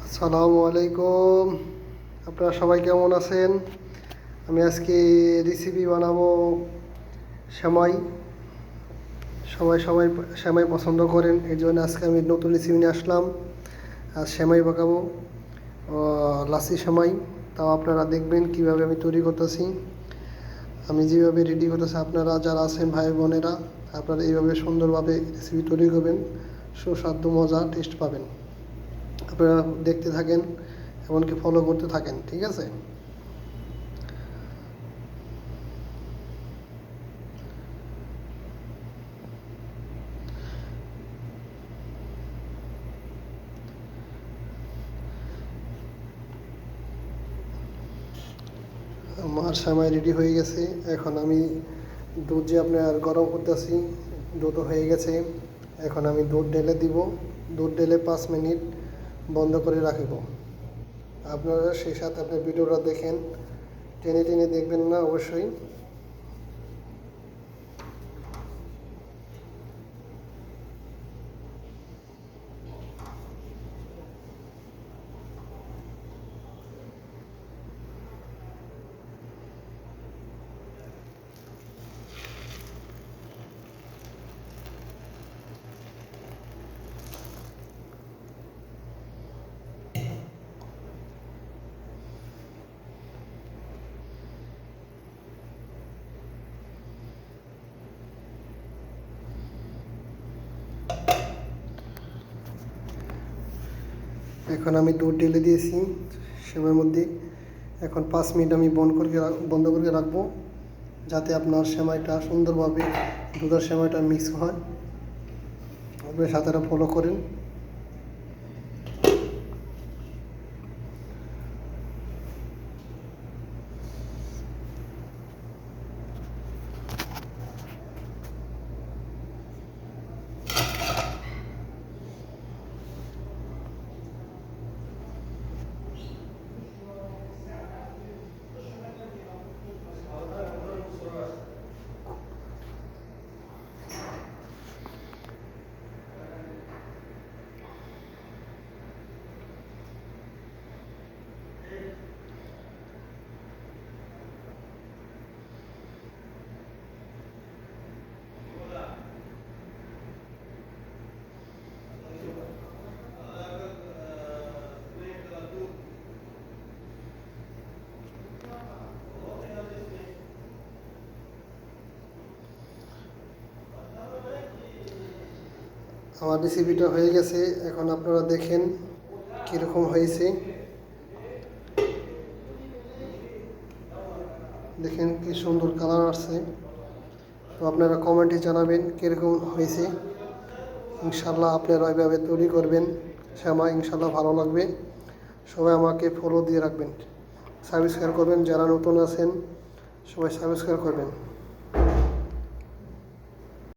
আসসালামু আলাইকুম। আপনারা সবাই কেমন আছেন? আমি আজকে রেসিপি বানাবো সেমাই। সবাই সবাই সেমাই পছন্দ করেন, এই জন্য আজকে আমি নতুন রেসিপি নিয়ে আসলাম। আর সেমাই পাকাবো, লাচ্ছি সেমাই। তাও আপনারা দেখবেন কিভাবে আমি তৈরি করতেছি। আমি যেভাবে রেডি করতেছি, আপনারা যারা আছেন ভাই বোনেরা, আপনারা এইভাবে সুন্দরভাবে রেসিপি তৈরি করবেন, সুস্বাদু মজা টেস্ট পাবেন। আপনারা দেখতে থাকেন, এমনকি ফলো করতে থাকেন, ঠিক আছে? আমার সেমাই রেডি হয়ে গেছে। এখন আমি দুধ যে আপনার গরম করতেছি, দুধ হয়ে গেছে। এখন আমি দুধ ঢেলে দিব। দুধ ঢেলে 5 মিনিট বন্ধ করে রাখব। আপনারা সেই সাথে আপনার ভিডিওটা দেখেন, টেনে টেনে দেখবেন না অবশ্যই। এখন আমি দুধ ঢেলে দিয়েছি সেমাইয়ের মধ্যে। এখন 5 মিনিট আমি বন্ধ করে রাখবো, যাতে আপনার সেমাইটা সুন্দরভাবে দুধের সেমাইটা মিক্স হয়। আপনার সাথে ফলো করেন। আমার রেসিপিটা হয়ে গেছে। এখন আপনারা দেখেন কীরকম হয়েছে। দেখেন কি সুন্দর কালার আসছে। তো আপনারা কমেন্টে জানাবেন কীরকম হয়েছে। ইনশাল্লাহ আপনারা ওইভাবে তৈরি করবেন সেমাই, ইনশাল্লাহ ভালো লাগবে। সবাই আমাকে ফলো দিয়ে রাখবেন, সাবস্ক্রাইব করবেন। যারা নতুন আছেন সবাই সাবস্ক্রাইব করবেন।